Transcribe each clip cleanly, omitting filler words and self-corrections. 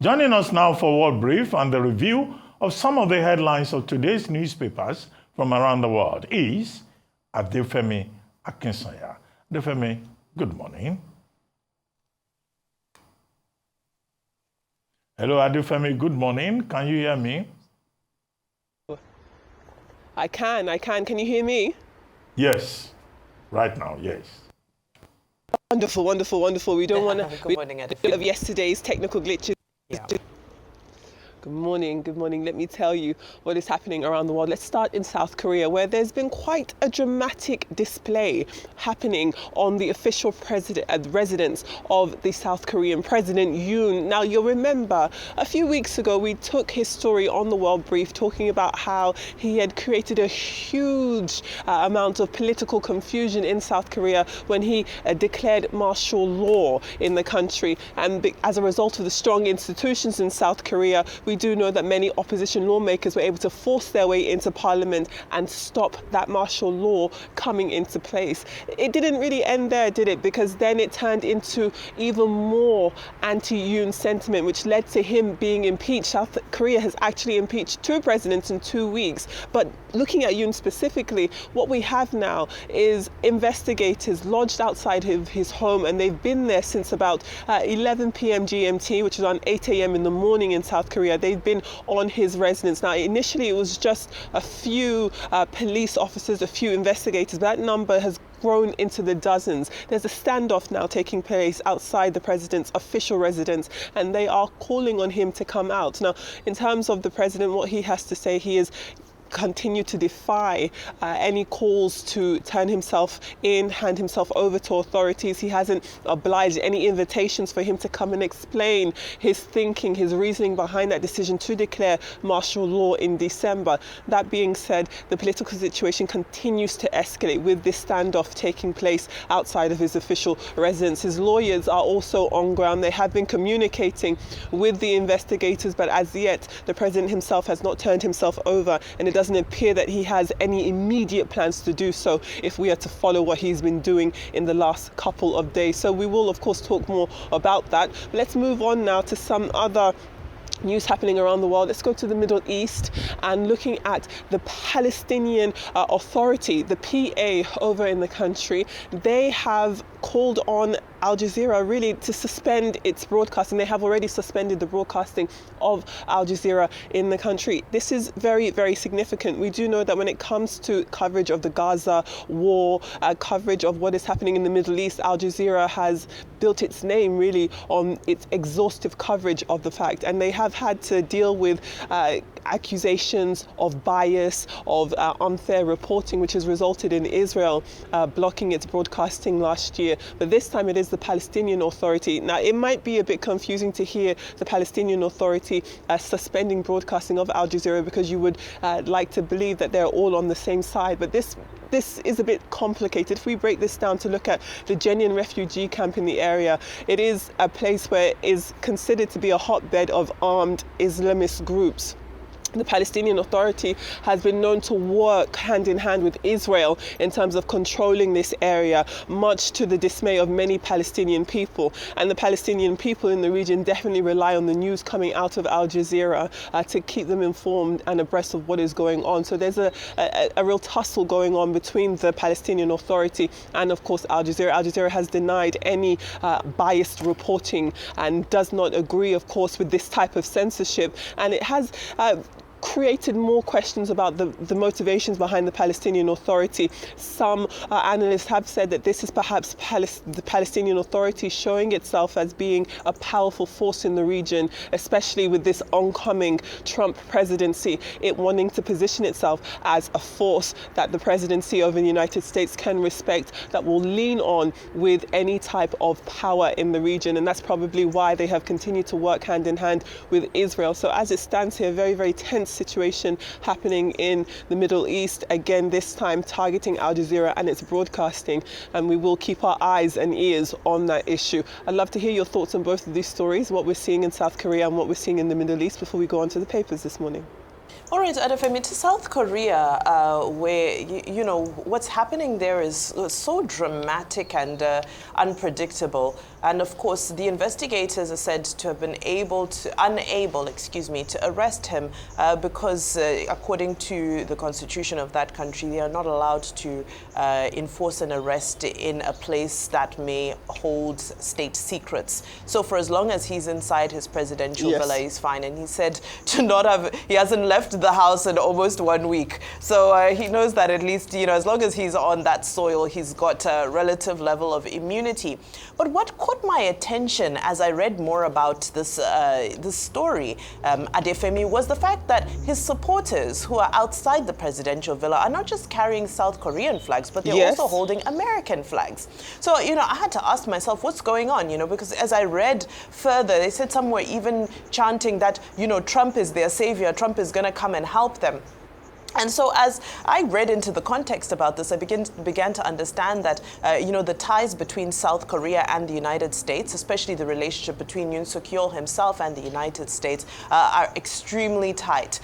Joining us now for World Brief and the review of some of the headlines of today's newspapers from around the world is Adefemi Akinsanya. Adefemi, good morning. Hello, Adefemi, good morning. Can you hear me? I can. Can you hear me? Yes, right now, yes. Wonderful. We don't want to Good morning, of yesterday's technical glitches. Yeah. Good morning. Let me tell you what is happening around the world. Let's start in South Korea, where there's been quite a dramatic display happening on the official residence of the South Korean President Yoon. Now, you'll remember a few weeks ago, we took his story on the World Brief, talking about how he had created a huge amount of political confusion in South Korea when he declared martial law in the country. And as a result of the strong institutions in South Korea, we do know that many opposition lawmakers were able to force their way into parliament and stop that martial law coming into place. It didn't really end there, did it? Because then it turned into even more anti-Yoon sentiment, which led to him being impeached. South Korea has actually impeached 2 presidents in 2 weeks. But looking at Yoon specifically, what we have now is investigators lodged outside of his home, and they've been there since about 11 p.m. GMT, which is around 8 a.m. in the morning in South Korea. They've been on his residence. Now, initially it was just a few police officers, a few investigators, but that number has grown into the dozens. There's a standoff now taking place outside the president's official residence, and they are calling on him to come out. Now, in terms of the president, what he has to say, he is continue to defy any calls to turn himself in, hand himself over to authorities. He hasn't obliged any invitations for him to come and explain his thinking, his reasoning behind that decision to declare martial law in December. That being said, the political situation continues to escalate with this standoff taking place outside of his official residence. His lawyers are also on ground. They have been communicating with the investigators, but as yet the president himself has not turned himself over, and it doesn't appear that he has any immediate plans to do so if we are to follow what he's been doing in the last couple of days. So we will, of course, talk more about that. But let's move on now to some other news happening around the world. Let's go to the Middle East and looking at the Palestinian Authority, the PA over in the country. They have called on Al Jazeera really to suspend its broadcasting. They have already suspended the broadcasting of Al Jazeera in the country. This is very, very significant. We do know that when it comes to coverage of the Gaza war, coverage of what is happening in the Middle East, Al Jazeera has built its name really on its exhaustive coverage of the fact. And they have had to deal with accusations of bias, of unfair reporting, which has resulted in Israel blocking its broadcasting last year. But this time it is the Palestinian Authority. Now, it might be a bit confusing to hear the Palestinian Authority suspending broadcasting of Al Jazeera, because you would like to believe that they're all on the same side. But this is a bit complicated. If we break this down to look at the Jenin refugee camp in the area, it is a place where it is considered to be a hotbed of armed Islamist groups. The Palestinian Authority has been known to work hand in hand with Israel in terms of controlling this area, much to the dismay of many Palestinian people. And the Palestinian people in the region definitely rely on the news coming out of Al Jazeera to keep them informed and abreast of what is going on. So there's a real tussle going on between the Palestinian Authority and, of course, Al Jazeera. Al Jazeera has denied any biased reporting and does not agree, of course, with this type of censorship. And it has created more questions about the motivations behind the Palestinian Authority. Some analysts have said that this is perhaps the Palestinian Authority showing itself as being a powerful force in the region, especially with this oncoming Trump presidency, it wanting to position itself as a force that the presidency of the United States can respect, that will lean on with any type of power in the region. And that's probably why they have continued to work hand in hand with Israel. So as it stands here, very, very tense situation happening in the Middle East, again this time targeting Al Jazeera and its broadcasting, and we will keep our eyes and ears on that issue. I'd love to hear your thoughts on both of these stories, what we're seeing in South Korea and what we're seeing in the Middle East, before we go on to the papers this morning. All right, Adefemi, to South Korea, where, you know, what's happening there is so dramatic and unpredictable. And of course, the investigators are said to have been unable, to arrest him because, according to the constitution of that country, they are not allowed to enforce an arrest in a place that may hold state secrets. So for as long as he's inside his presidential villa, he's fine. And he said he hasn't left the house in almost 1 week. So he knows that at least, you know, as long as he's on that soil, he's got a relative level of immunity. But what caught my attention as I read more about this story, Adefemi, was the fact that his supporters who are outside the presidential villa are not just carrying South Korean flags, but they're also holding American flags. So, you know, I had to ask myself, what's going on, you know, because as I read further, they said some were even chanting that, you know, Trump is their savior, Trump is going to come and help them. And so as I read into the context about this, I began to understand that, you know, the ties between South Korea and the United States, especially the relationship between Yoon Suk-yeol himself and the United States, are extremely tight.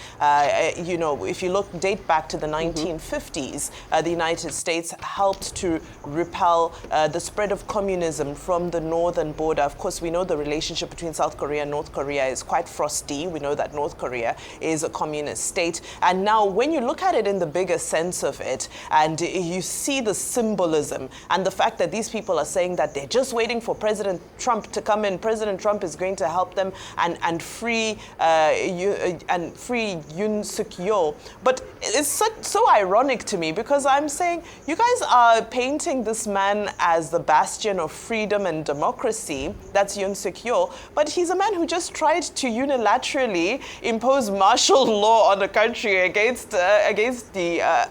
You know, if you date back to the 1950s, the United States helped to repel the spread of communism from the northern border. Of course, we know the relationship between South Korea and North Korea is quite frosty. We know that North Korea is a communist state. And now when you look at it in the bigger sense of it, and you see the symbolism and the fact that these people are saying that they're just waiting for President Trump to come in. President Trump is going to help them and free Yoon Suk-yeol. But it's so ironic to me because I'm saying you guys are painting this man as the bastion of freedom and democracy. That's Yoon Suk-yeol, but he's a man who just tried to unilaterally impose martial law on a country against the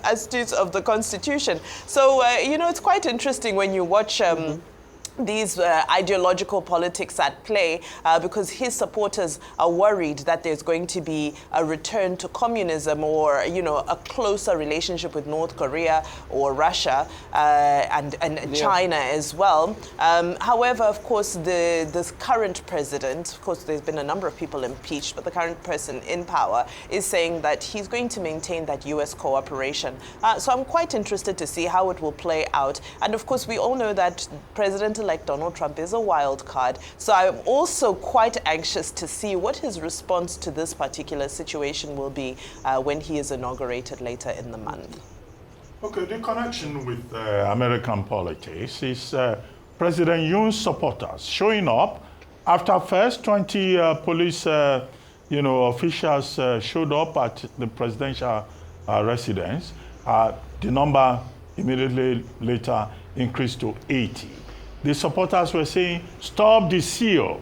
astutes of the Constitution. So, you know, it's quite interesting when you watch these ideological politics at play because his supporters are worried that there's going to be a return to communism or, you know, a closer relationship with North Korea or Russia and China as well. However, of course, this current president, of course, there's been a number of people impeached, but the current person in power is saying that he's going to maintain that U.S. cooperation. So I'm quite interested to see how it will play out. And of course, we all know that President-elect Donald Trump is a wild card. So I'm also quite anxious to see what his response to this particular situation will be when he is inaugurated later in the month. Okay, the connection with American politics is President Yoon's supporters showing up after first 20 police officials showed up at the presidential residence. The number immediately later increased to 80. The supporters were saying, "Stop the steal,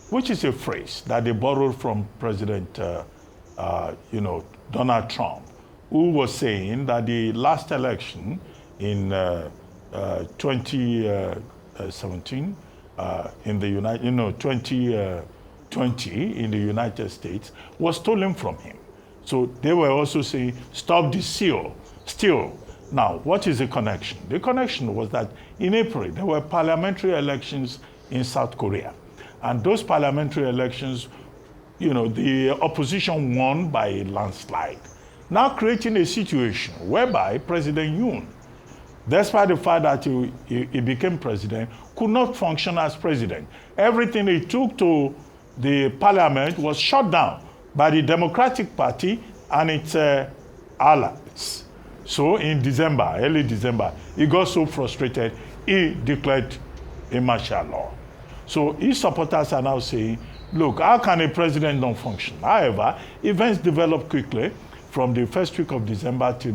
which is a phrase that they borrowed from President Donald Trump, who was saying that the last election in 2017 in the 2020 in the United States was stolen from him. So they were also saying, "Stop the steal." Now, what is the connection? The connection was that in April, there were parliamentary elections in South Korea. And those parliamentary elections, you know, the opposition won by a landslide. Now creating a situation whereby President Yoon, despite the fact that he became president, could not function as president. Everything he took to the parliament was shut down by the Democratic Party and its allies. So in early December, he got so frustrated, he declared a martial law. So his supporters are now saying, look, how can a president not function? However, events developed quickly from the first week of December to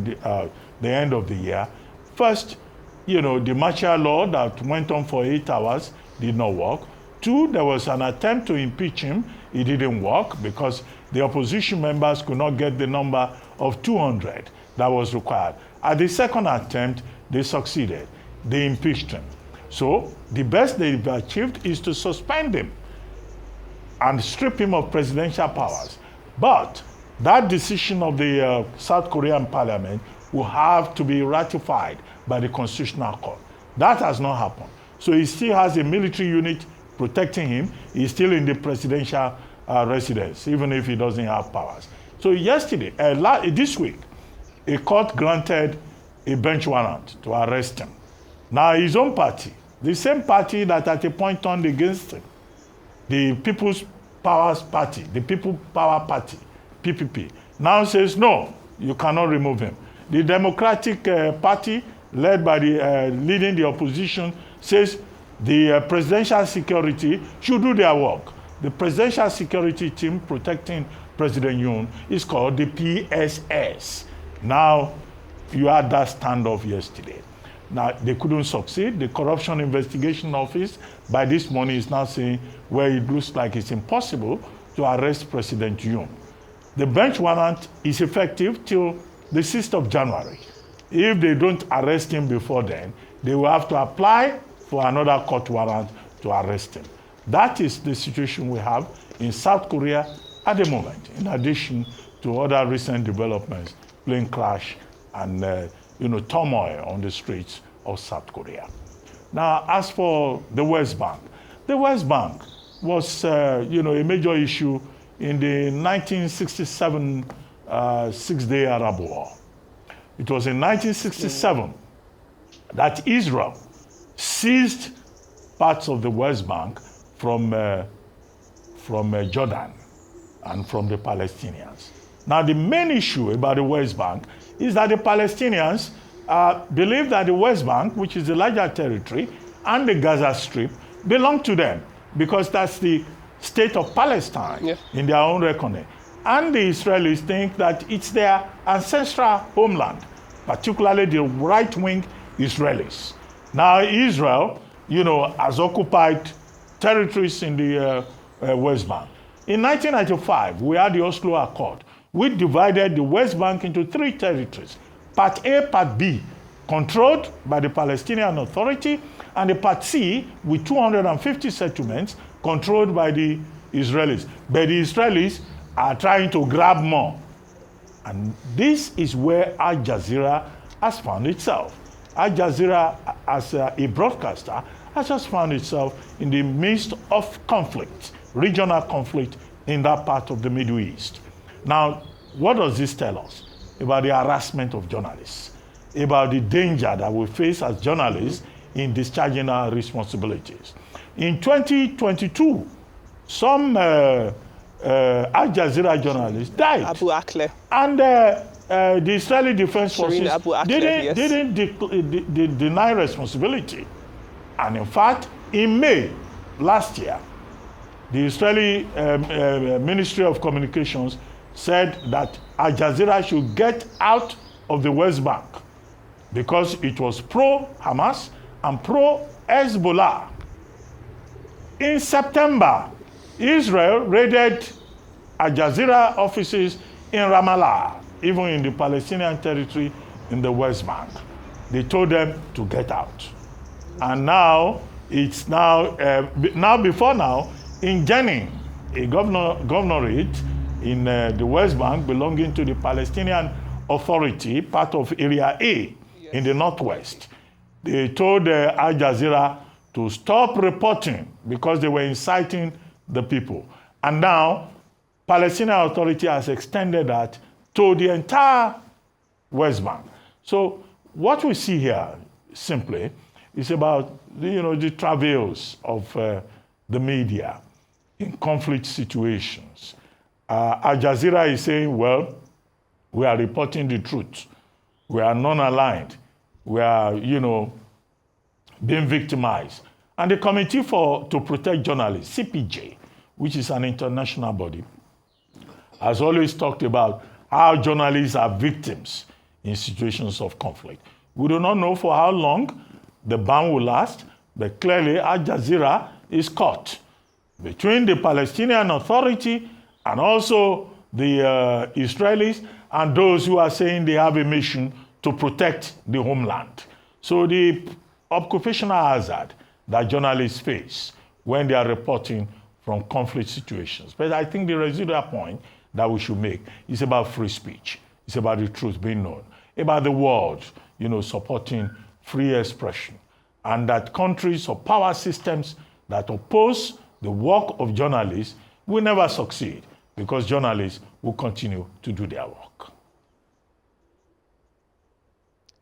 the end of the year. First, you know, the martial law that went on for 8 hours did not work. 2, there was an attempt to impeach him. It didn't work because the opposition members could not get the number of 200 that was required. At the second attempt, they succeeded. They impeached him. So the best they've achieved is to suspend him and strip him of presidential powers. But that decision of the South Korean parliament will have to be ratified by the Constitutional Court. That has not happened. So he still has a military unit protecting him. He's still in the presidential residence, even if he doesn't have powers. So yesterday, this week, a court granted a bench warrant to arrest him. Now his own party, the same party that at a point turned against him, the People's Powers Party, the People Power Party, PPP, now says, no, you cannot remove him. The Democratic Party, led by the leading the opposition, says the presidential security should do their work. The presidential security team protecting President Yoon is called the PSS. Now, you had that standoff yesterday. Now, they couldn't succeed. The Corruption Investigation Office, by this morning, is now saying, well, it looks like it's impossible to arrest President Yoon. The bench warrant is effective till the 6th of January. If they don't arrest him before then, they will have to apply for another court warrant to arrest him. That is the situation we have in South Korea at the moment, in addition to other recent developments, plane crash and turmoil on the streets of South Korea. Now, as for the West Bank was a major issue in the 1967 Six-Day Arab War. It was in 1967 that Israel seized parts of the West Bank from Jordan and from the Palestinians. Now, the main issue about the West Bank is that the Palestinians believe that the West Bank, which is the larger territory, and the Gaza Strip belong to them because that's the state of Palestine in their own reckoning. And the Israelis think that it's their ancestral homeland, particularly the right-wing Israelis. Now, Israel, has occupied territories in the West Bank. In 1995, we had the Oslo Accord, which divided the West Bank into 3 territories. Part A, Part B, controlled by the Palestinian Authority, and the Part C, with 250 settlements, controlled by the Israelis. But the Israelis are trying to grab more. And this is where Al Jazeera has found itself. Al Jazeera, as a broadcaster, has just found itself in the midst of conflict, regional conflict in that part of the Middle East. Now, what does this tell us about the harassment of journalists, about the danger that we face as journalists in discharging our responsibilities? In 2022, some Al Jazeera journalists died. Abu Akleh. And the Israeli Defense Forces Abu Akleh, didn't deny responsibility. And in fact, in May last year, the Israeli Ministry of Communications said that Al Jazeera should get out of the West Bank because it was pro-Hamas and pro-Hezbollah. In September, Israel raided Al Jazeera offices in Ramallah, even in the Palestinian territory in the West Bank. They told them to get out. And now, it's before now, in Jenin, a governorate in the West Bank belonging to the Palestinian Authority, part of Area A in the Northwest, they told Al Jazeera to stop reporting because they were inciting the people. And now, Palestinian Authority has extended that to the entire West Bank. So what we see here, simply, is about the travails of the media in conflict situations. Al Jazeera is saying, well, we are reporting the truth. We are non-aligned. We are, being victimized. And the Committee to Protect Journalists, CPJ, which is an international body, has always talked about how journalists are victims in situations of conflict. We do not know for how long the ban will last, but clearly Al Jazeera is caught between the Palestinian Authority and also the Israelis and those who are saying they have a mission to protect the homeland. So the occupational hazard that journalists face when they are reporting from conflict situations. But I think the residual point that we should make is about free speech. It's about the truth being known, about the world, supporting free expression, and that countries or power systems that oppose the work of journalists will never succeed because journalists will continue to do their work.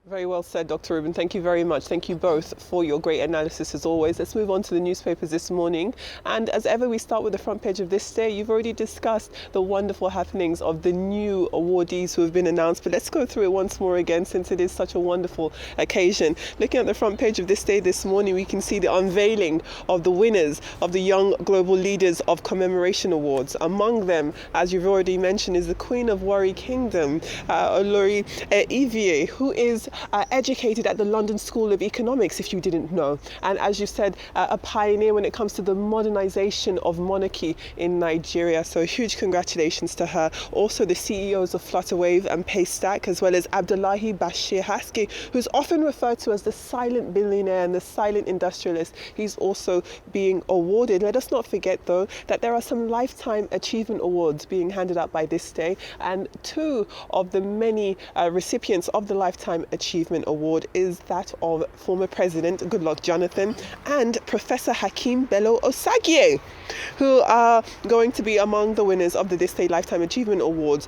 Very well said, Dr. Rubin. Thank you very much. Thank you both for your great analysis as always. Let's move on to the newspapers this morning. And as ever, we start with the front page of this day. You've already discussed the wonderful happenings of the new awardees who have been announced, but let's go through it once more again since it is such a wonderful occasion. Looking at the front page of this day this morning, we can see the unveiling of the winners of the Young Global Leaders of Commemoration Awards. Among them, as you've already mentioned, is the Queen of Warri Kingdom, Olori Evie, who is educated at the London School of Economics, if you didn't know. And as you said, a pioneer when it comes to the modernization of monarchy in Nigeria. So huge congratulations to her. Also the CEOs of Flutterwave and Paystack, as well as Abdullahi Bashir Haske, who's often referred to as the silent billionaire and the silent industrialist. He's also being awarded. Let us not forget, though, that there are some Lifetime Achievement Awards being handed out by this day, and two of the many recipients of the Lifetime Achievement Award is that of former President Goodluck Jonathan and Professor Hakeem Bello Osagie, who are going to be among the winners of the This Day Lifetime Achievement Awards.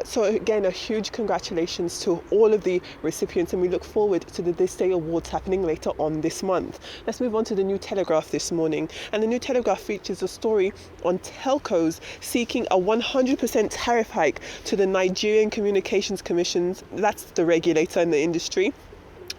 So again, a huge congratulations to all of the recipients, and we look forward to the This Day Awards happening later on this month. Let's move on to the New Telegraph this morning, and the New Telegraph features a story on telcos seeking a 100% tariff hike to the Nigerian Communications Commissions, that's the regulator in the industry.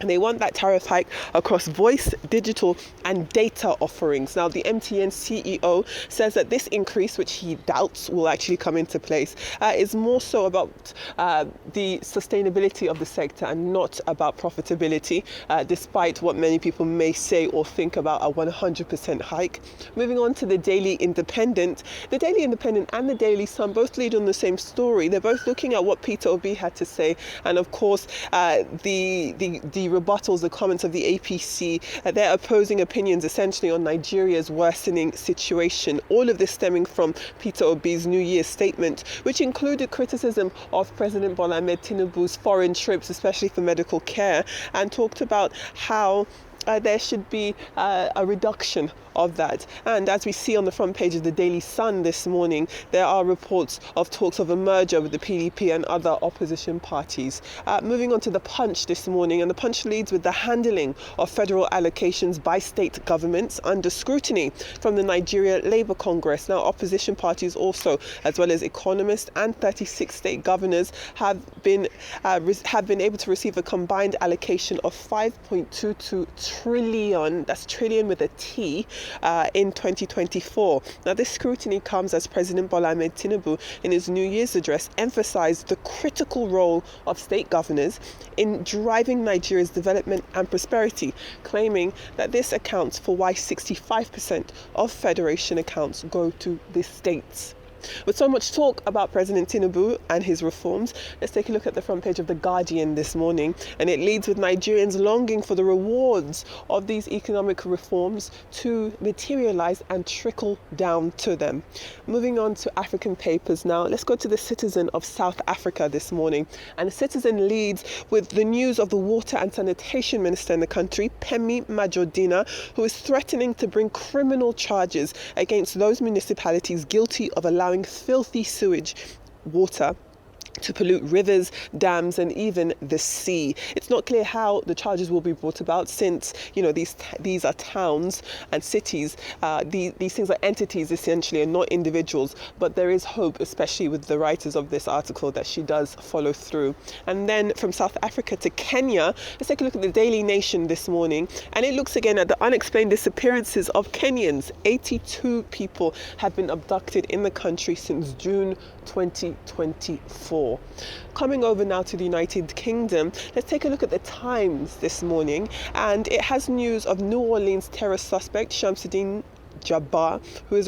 And they want that tariff hike across voice, digital and data offerings. Now, the MTN CEO says that this increase, which he doubts will actually come into place, is more so about the sustainability of the sector and not about profitability, despite what many people may say or think about a 100% hike. Moving on to the Daily Independent. The Daily Independent and the Daily Sun both lead on the same story. They're both looking at what Peter Obi had to say, and of course the rebuttals, the comments of the APC, their opposing opinions essentially on Nigeria's worsening situation. All of this stemming from Peter Obi's New Year's statement, which included criticism of President Bola Ahmed Tinubu's foreign trips, especially for medical care, and talked about how there should be a reduction of that. And as we see on the front page of the Daily Sun this morning, there are reports of talks of a merger with the PDP and other opposition parties. Moving on to the Punch this morning, and the Punch leads with the handling of federal allocations by state governments under scrutiny from the Nigeria Labour Congress. Now, opposition parties also, as well as economists and 36 state governors, have been able to receive a combined allocation of 5.22 trillion, that's trillion with a T, in 2024. Now, this scrutiny comes as President Bola Ahmed Tinubu, in his New Year's address, emphasized the critical role of state governors in driving Nigeria's development and prosperity, claiming that this accounts for why 65% of federation accounts go to the states. With so much talk about President Tinubu and his reforms, let's take a look at the front page of The Guardian this morning, and it leads with Nigerians longing for the rewards of these economic reforms to materialize and trickle down to them. Moving on to African papers now, let's go to the Citizen of South Africa this morning, and the Citizen leads with the news of the Water and Sanitation Minister in the country, Pemi Majodina, who is threatening to bring criminal charges against those municipalities guilty of allowing filthy sewage water to pollute rivers, dams, and even the sea. It's not clear how the charges will be brought about, since these are towns and cities. These things are entities essentially, and not individuals. But there is hope, especially with the writers of this article, that she does follow through. And then from South Africa to Kenya, let's take a look at the Daily Nation this morning, and it looks again at the unexplained disappearances of Kenyans. 82 people have been abducted in the country since June 2024. Coming over now to the United Kingdom, let's take a look at the Times this morning, and it has news of New Orleans terror suspect Shamsuddin Jabbar, who had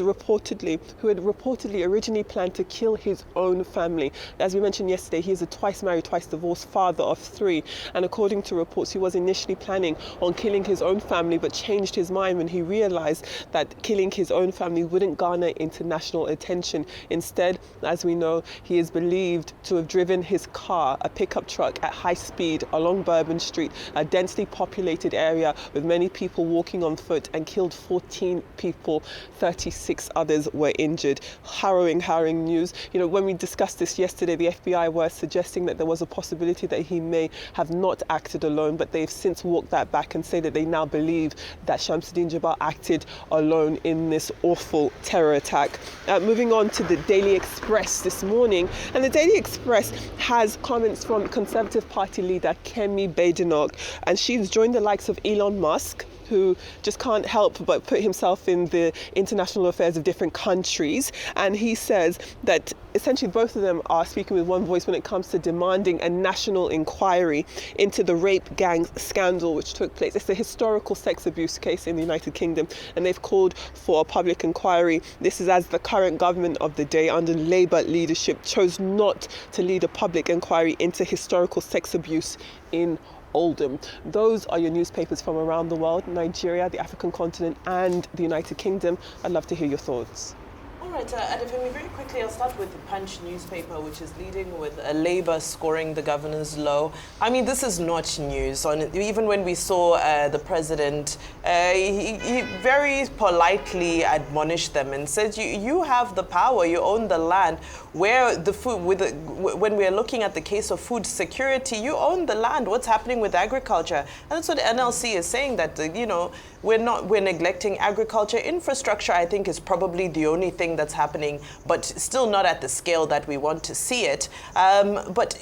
reportedly originally planned to kill his own family. As we mentioned yesterday, he is a twice married, twice divorced father of 3, and according to reports, he was initially planning on killing his own family, but changed his mind when he realized that killing his own family wouldn't garner international attention. Instead, as we know, he is believed to have driven his car, a pickup truck, at high speed along Bourbon Street, a densely populated area with many people walking on foot, and killed 14 people people, 36 others were injured. Harrowing news. You know, when we discussed this yesterday, the FBI were suggesting that there was a possibility that he may have not acted alone, but they've since walked that back and say that they now believe that Shamsuddin Jabbar acted alone in this awful terror attack. Moving on to the Daily Express this morning, and the Daily Express has comments from Conservative Party leader Kemi Badenoch, and she's joined the likes of Elon Musk, who just can't help but put himself in the international affairs of different countries. And he says that essentially both of them are speaking with one voice when it comes to demanding a national inquiry into the rape gang scandal which took place. It's a historical sex abuse case in the United Kingdom, and they've called for a public inquiry. This is as the current government of the day under Labour leadership chose not to lead a public inquiry into historical sex abuse in Oldham. Those are your newspapers from around the world, Nigeria, the African continent and the United Kingdom. I'd love to hear your thoughts. All right, Adefemi, very quickly, I'll start with the Punch newspaper, which is leading with Labour scoring the governor's low. I mean, this is not news. Even when we saw the president, he very politely admonished them and said, you have the power, you own the land. Where the food, when we're looking at the case of food security, you own the land. What's happening with agriculture? And that's what the NLC is saying, that, you know, we're neglecting agriculture. Infrastructure, I think, is probably the only thing that's happening, but still not at the scale that we want to see it. But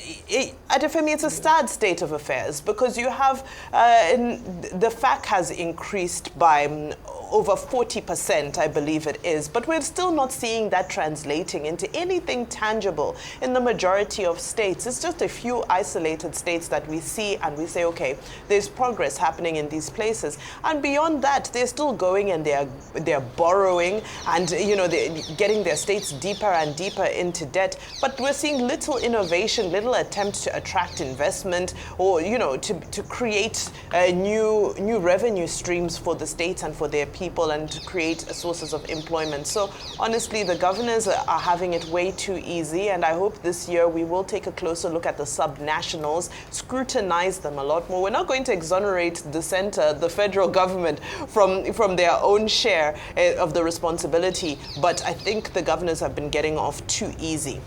Adefemi, it's a sad state of affairs, because you have the FAC has increased by over 40%, I believe it is, but we're still not seeing that translating into anything tangible in the majority of states. It's just a few isolated states that we see and we say, okay, there's progress happening in these places. And beyond that, they're still going and they're borrowing, and, you know, they're getting their states deeper and deeper into debt. But we're seeing little innovation, little attempt to attract investment, or, you know, to create new revenue streams for the states and for their people, and to create sources of employment. So honestly, the governors are having it way too easy, and I hope this year we will take a closer look at the sub-nationals, scrutinize them a lot more. We're not going to exonerate the center, the federal government, from their own share of the responsibility, but I think the governors have been getting off too easy.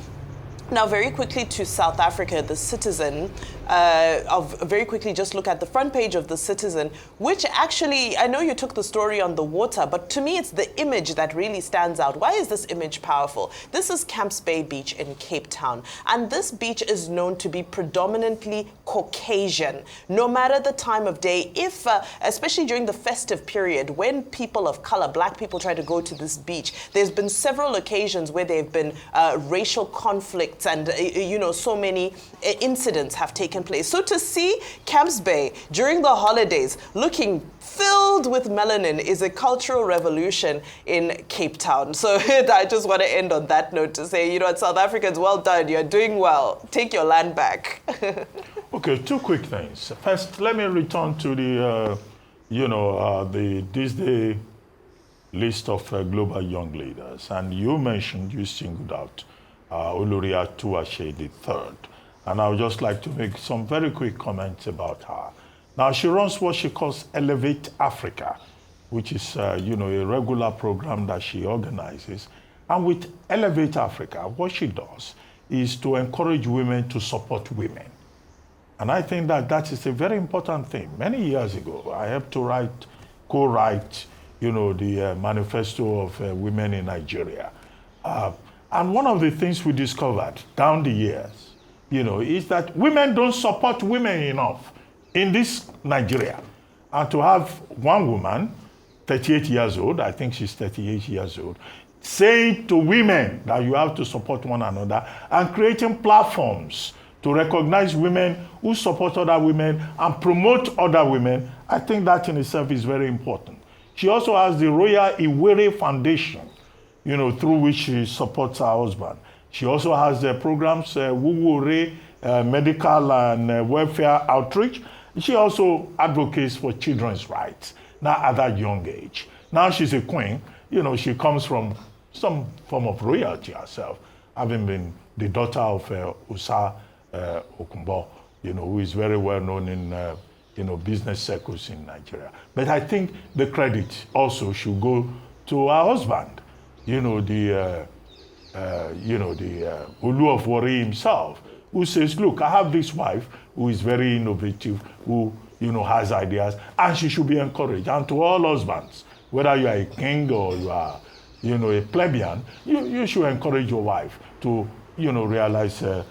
Now, very quickly to South Africa, the Citizen, very quickly just look at the front page of the Citizen, which actually, I know you took the story on the water, but to me it's the image that really stands out. Why is this image powerful? This is Camps Bay Beach in Cape Town, and this beach is known to be predominantly Caucasian, no matter the time of day. If, especially during the festive period, when people of color, black people, try to go to this beach, there's been several occasions where there have been racial conflicts, and you know, so many incidents have taken place. So to see Camps Bay during the holidays looking filled with melanin is a cultural revolution in Cape Town. So I just want to end on that note to say, you know, South Africans, well done, you're doing well. Take your land back. Okay, two quick things. First, let me return to the, this day list of global young leaders. And you mentioned, you singled out Oloria Tuashe III. And I would just like to make some very quick comments about her. Now, she runs what she calls Elevate Africa, which is, a regular program that she organizes. And with Elevate Africa, what she does is to encourage women to support women. And I think that that is a very important thing. Many years ago, I helped to co-write, the manifesto of women in Nigeria. And one of the things we discovered down the years, is that women don't support women enough in this Nigeria. And to have one woman, 38 years old, I think she's 38 years old, saying to women that you have to support one another, and creating platforms to recognize women who support other women and promote other women, I think that in itself is very important. She also has the Royal Iwere Foundation, through which she supports her husband. She also has the programs, Wuwure, medical and welfare outreach. She also advocates for children's rights, now at that young age. Now she's a queen. She comes from some form of royalty herself, having been the daughter of Usa Okumbo, who is very well known in, business circles in Nigeria. But I think the credit also should go to her husband, the Olu of Warri himself, who says, look, I have this wife who is very innovative, who, has ideas, and she should be encouraged. And to all husbands, whether you are a king or you are, a plebeian, you should encourage your wife to, realize her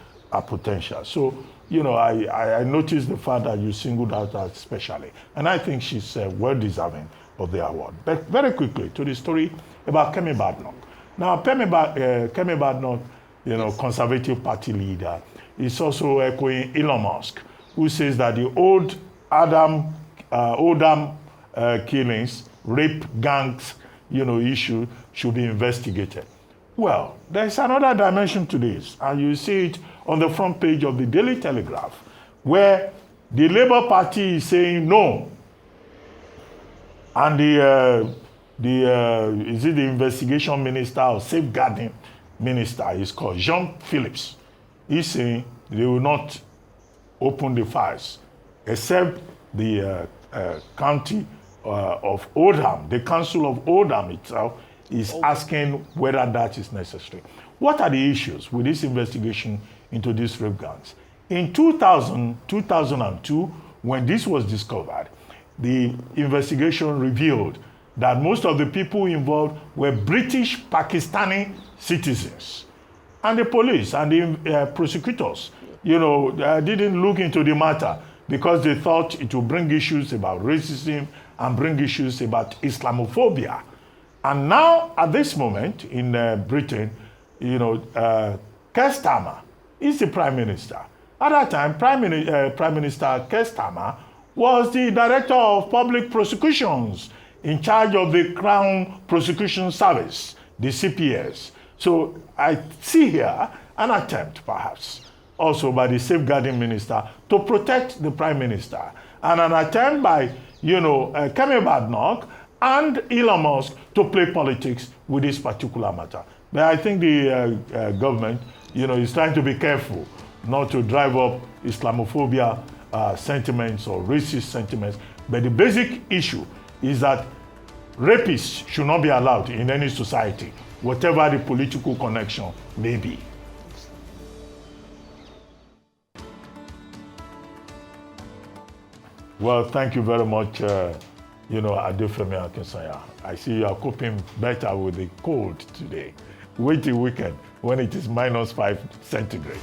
potential. So, I noticed the fact that you singled out her especially, and I think she's well deserving of the award. But very quickly to the story about Kemi Badenoch. Now, Kemi Badenoch, Conservative Party leader, is also echoing Elon Musk, who says that the old Adam killings, rape gangs, issue should be investigated. Well, there's another dimension to this, and you see it on the front page of the Daily Telegraph, where the Labour Party is saying no, and the investigation minister or safeguarding minister is called Jean Phillips. He's saying they will not open the files, except the county of Oldham, the council of Oldham itself, is asking whether that is necessary. What are the issues with this investigation into these rape gangs? In 2002, when this was discovered, the investigation revealed that most of the people involved were British Pakistani citizens. And the police and the prosecutors, didn't look into the matter because they thought it would bring issues about racism and bring issues about Islamophobia. And now, at this moment in Britain, Keir Starmer is the Prime Minister. At that time, Prime Minister Keir Starmer was the Director of Public Prosecutions in charge of the Crown Prosecution Service, the CPS. So I see here an attempt, perhaps, also by the safeguarding minister to protect the Prime Minister, and an attempt by, Kemi Badenoch and Elon Musk to play politics with this particular matter. But I think the government, is trying to be careful not to drive up Islamophobia sentiments or racist sentiments. But the basic issue is that rapists should not be allowed in any society, whatever the political connection may be. Well, thank you very much, Adefemi Akinsanya. I see you are coping better with the cold today. Wait till weekend when it is -5 centigrade.